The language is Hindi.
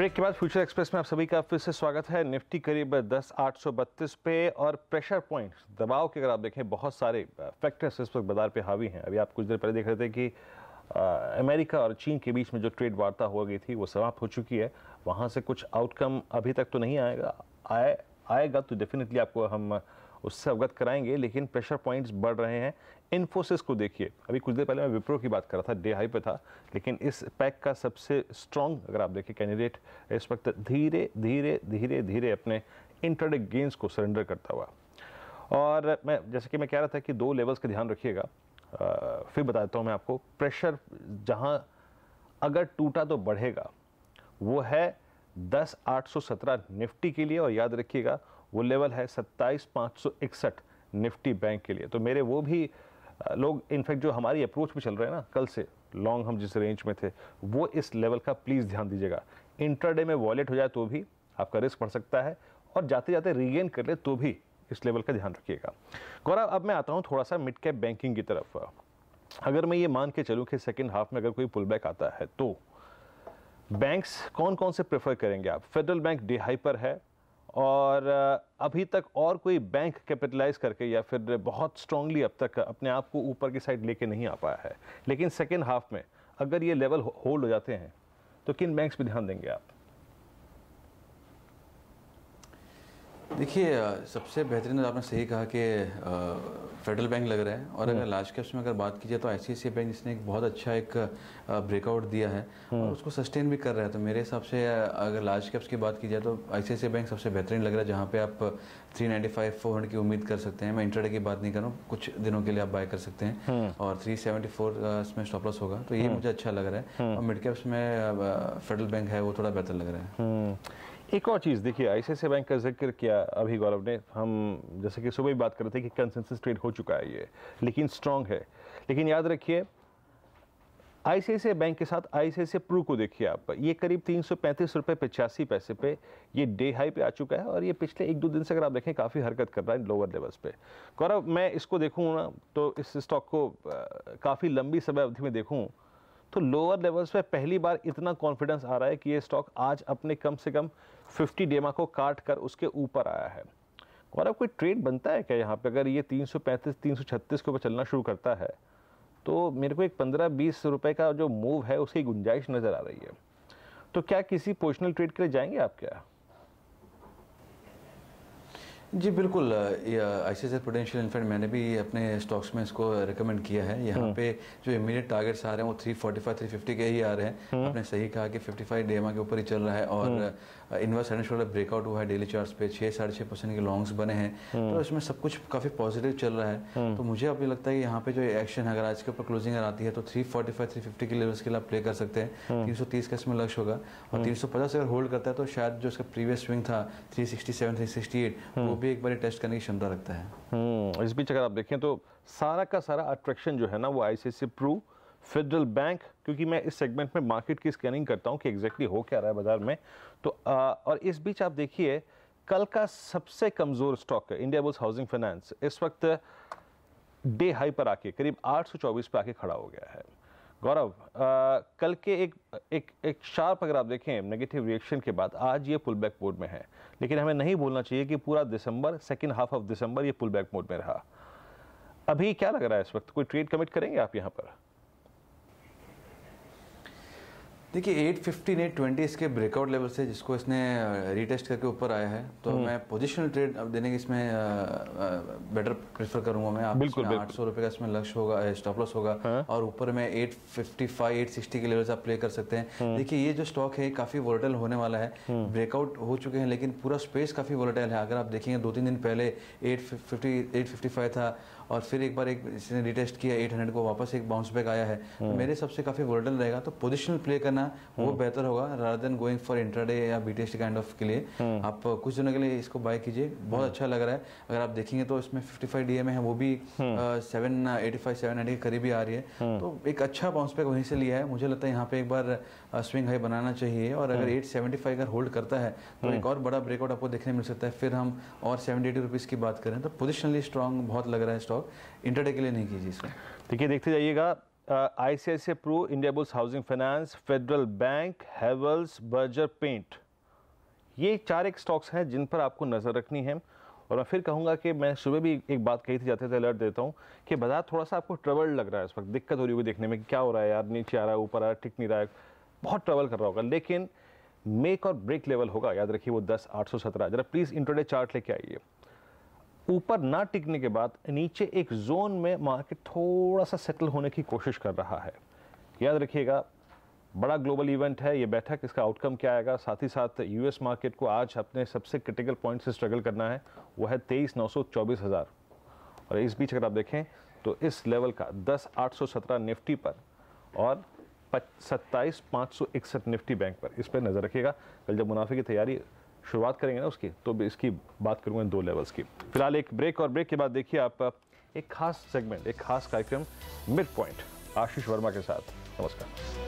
ब्रेक के बाद फ्यूचर एक्सप्रेस में आप सभी का फिर से स्वागत है। निफ्टी करीब 10,832 पे और प्रेशर पॉइंट दबाव के अगर आप देखें बहुत सारे फैक्टर्स इस वक्त बाजार पे हावी हैं। अभी आप कुछ देर पहले देख रहे थे कि अमेरिका और चीन के बीच में जो ट्रेड वार्ता हो गई थी वो समाप्त हो चुकी है। वहाँ से कुछ आउटकम अभी तक तो नहीं आएगा तो डेफिनेटली आपको हम उससे अवगत कराएंगे, लेकिन प्रेशर पॉइंट्स बढ़ रहे हैं। इन्फोसिस को देखिए, अभी कुछ देर पहले मैं विप्रो की बात कर रहा था, डे हाई पे था, लेकिन इस पैक का सबसे स्ट्रॉन्ग अगर आप देखिए कैंडिडेट इस वक्त धीरे धीरे धीरे धीरे अपने इंट्राडे गेन्स को सरेंडर करता हुआ। और मैं जैसे कि मैं कह रहा था कि दो लेवल्स का ध्यान रखिएगा, फिर बता देता हूँ मैं आपको। प्रेशर जहाँ अगर टूटा तो बढ़ेगा वो है 10,817 निफ्टी के लिए, और याद रखिएगा वो लेवल है 27,561 निफ्टी बैंक के लिए। तो मेरे वो भी लोग इनफैक्ट जो हमारी अप्रोच पे चल रहे हैं ना, कल से लॉन्ग हम जिस रेंज में थे, वो इस लेवल का प्लीज़ ध्यान दीजिएगा। इंट्राडे में वॉलेट हो जाए तो भी आपका रिस्क बढ़ सकता है, और जाते जाते रीगेन कर ले तो भी इस लेवल का ध्यान रखिएगा। गौरव, अब मैं आता हूँ थोड़ा सा मिड कैप बैंकिंग की तरफ। अगर मैं ये मान के चलूँ कि सेकेंड हाफ में अगर कोई पुल बैक आता है तो बैंक्स कौन कौन से प्रेफर करेंगे आप? फेडरल बैंक डे हाई पर है, और अभी तक और कोई बैंक कैपिटलाइज करके या फिर बहुत स्ट्रांगली अब तक अपने आप को ऊपर की साइड लेके नहीं आ पाया है। लेकिन सेकेंड हाफ में अगर ये लेवल होल्ड हो जाते हैं तो किन बैंक्स पे ध्यान देंगे आप? देखिए, सबसे बेहतरीन आपने सही कहा कि फेडरल बैंक लग रहा है, और अगर लार्ज कैप्स में अगर बात की जाए तो आईसीआईसीआई बैंक जिसने एक बहुत अच्छा एक ब्रेकआउट दिया है और उसको सस्टेन भी कर रहा है, तो मेरे हिसाब से अगर लार्ज कैप्स की बात की जाए तो आईसीआईसीआई बैंक सबसे बेहतरीन लग रहा है, जहाँ पे आप 395-400 की उम्मीद कर सकते हैं। मैं इंट्राडे की बात नहीं कर रहा हूँ, कुछ दिनों के लिए आप बाय कर सकते हैं, और 374 इसमें स्टॉप लॉस होगा, तो ये मुझे अच्छा लग रहा है। और मिड कैप्स में फेडरल बैंक है वो थोड़ा बेहतर लग रहा है। एक और चीज़ देखिए, आईसीआईसीआई बैंक का जिक्र किया अभी गौरव ने, हम जैसे कि सुबह ही बात कर रहे थे कि कंसेंसस ट्रेड हो चुका है ये, लेकिन स्ट्रांग है। लेकिन याद रखिए आईसीआईसीआई बैंक के साथ आईसीआईसीआई प्रू को देखिए आप, ये करीब 335 रुपये 85 पैसे पे ये डे हाई पे आ चुका है, और ये पिछले एक दो दिन से अगर आप देखें काफ़ी हरकत कर रहा है लोअर लेवल्स पे। गौरव, मैं इसको देखूँ ना तो इस स्टॉक को काफ़ी लंबी समय अवधि में देखूँ तो लोअर लेवल्स पे पहली बार इतना कॉन्फिडेंस आ रहा है कि ये स्टॉक आज अपने कम से कम 50 डेमा को काट कर उसके ऊपर आया है। और अब कोई ट्रेड बनता है क्या यहाँ पे? अगर ये 335-336 के ऊपर चलना शुरू करता है तो मेरे को एक 15-20 रुपए का जो मूव है उसकी गुंजाइश नज़र आ रही है। तो क्या किसी पोजिशनल ट्रेड के लिए जाएंगे आप क्या? जी बिल्कुल, आईसीआईसीआई प्रूडेंशियल इनफैक्ट मैंने भी अपने स्टॉक्स में इसको रिकमेंड किया है। यहाँ पे जो इमीडिएट टारगेट्स आ रहे हैं वो 345-350 के ही आ रहे हैं। आपने सही कहा कि 55 डेमा के ऊपर ही चल रहा है, और inverse head and shoulder breakout हुआ है डेली चार्ट्स पे, 6-6.5% के लॉन्ग्स बने हैं, तो इसमें सब कुछ काफ़ी पॉजिटिव चल रहा है। तो मुझे अभी लगता है कि यहाँ पे जो एक्शन है, अगर आज के ऊपर क्लोजिंग आती है तो 345-350 के लेवल्स के लिए आप प्ले कर सकते हैं। 330 का इसमें लक्ष्य होगा, और 350 अगर होल्ड करता है तो शायद जो इसका प्रीवियस स्विंग था 367-368 वो भी एक बार टेस्ट करने की क्षमता रखता है। इस बीच अगर आप देखें तो सारा का सारा अट्रैक्शन जो है ना वो आईसीआईसीआई प्रू, फेडरल बैंक, क्योंकि मैं इस सेगमेंट में मार्केट की स्कैनिंग करता हूं कि एग्जैक्टली हो क्या रहा है बाजार में। तो और इस बीच आप देखिए कल का सबसे कमजोर स्टॉक है इंडिया बुल्स हाउसिंग फाइनेंस, इस वक्त डे हाई पर आके करीब 824 पे आके खड़ा हो गया है। गौरव, कल के एक शार्प अगर आप देखें नेगेटिव रिएक्शन के बाद आज ये पुल बैक मोड में है, लेकिन हमें नहीं भूलना चाहिए कि पूरा दिसंबर, सेकेंड हाफ ऑफ दिसंबर ये पुल बैक मोड में रहा। अभी क्या लग रहा है इस वक्त, कोई ट्रेड कमिट करेंगे आप यहाँ पर? देखिए 815, 820 इसके ब्रेकआउट लेवल से जिसको इसने रीटेस्ट करके ऊपर आया है, तो मैं पोजिशनल ट्रेड अब देने की इसमें बेटर प्रेफर करूंगा। मैं आप बिल्कुल 800 रुपये का इसमें लक्ष्य होगा, स्टॉप लॉस होगा, और ऊपर में 855, 860 के लेवल से आप प्ले कर सकते हैं। देखिए ये जो स्टॉक है काफ़ी वोलेटाइल होने वाला है, ब्रेकआउट हो चुके हैं लेकिन पूरा स्पेस काफ़ी वोलेटाइल है। अगर आप देखेंगे 2-3 दिन पहले 855 था, और फिर एक बार इसने रिटेस्ट किया 800 को, वापस एक बाउंस बैक आया है। तो मेरे हिसाब से काफ़ी वोलेटाइल रहेगा, तो पोजिशनल प्ले करना वो बेहतर होगा rather than going for intraday या बीटीएसटी काइंड ऑफ के लिए। आप कुछ दिनों के लिए इसको बाय कीजिए, बहुत अच्छा लग रहा है। अगर आप देखेंगे तो इसमें 55 डीए में है, वो भी 785-790 के करीब ही आ रही है, तो एक अच्छा बाउंस बैक वहीं से लिया है। मुझे लगता है यहाँ पे एक बार स्विंग हाई बनाना चाहिए, और अगर 875 अगर होल्ड करता है तो एक और बड़ा ब्रेकआउट आपको देखने मिल सकता है। फिर हम और 70-80 रुपीज़ की बात करें तो पोजिशनली स्ट्रॉन्ग बहुत लग रहा है स्टॉक, इंट्राडे के लिए नहीं कीजिए इसको। देखिए देखते जाइएगा, ICICI Pru, Indiabulls housing finance, federal bank, Havells, Berger paint, ये 4 एक स्टॉक्स हैं जिन पर आपको नज़र रखनी है। और मैं फिर कहूँगा कि मैं सुबह भी एक बात कही थी, जाते थे अलर्ट देता हूँ कि बाजार थोड़ा सा आपको ट्रबल लग रहा है इस वक्त, दिक्कत हो रही होगी देखने में कि क्या हो रहा है यार, नीचे आ रहा है, ऊपर आ रहा है, टिक नहीं रहा है, बहुत ट्रबल कर रहा होगा, लेकिन मेक और ब्रेक लेवल होगा, याद रखिए वो 10,817। जरा प्लीज़ इंट्राडे चार्ट लेके आइए। ऊपर ना टिकने के बाद नीचे एक जोन में मार्केट थोड़ा सा सेटल होने की कोशिश कर रहा है। याद रखिएगा बड़ा ग्लोबल इवेंट है ये बैठक, इसका आउटकम क्या आएगा। साथ ही साथ यूएस मार्केट को आज अपने सबसे क्रिटिकल पॉइंट से स्ट्रगल करना है, वो है 23,924,000। और इस बीच अगर आप देखें तो इस लेवल का 10,817 निफ्टी पर और 27,561 निफ्टी बैंक पर, इस पर नज़र रखिएगा। कल जब मुनाफे की तैयारी शुरुआत करेंगे ना उसकी, तो भी इसकी बात करूँगा 2 लेवल्स की। फिलहाल एक ब्रेक, और ब्रेक के बाद देखिए आप एक खास सेगमेंट, एक खास कार्यक्रम मिड पॉइंट आशीष वर्मा के साथ। नमस्कार।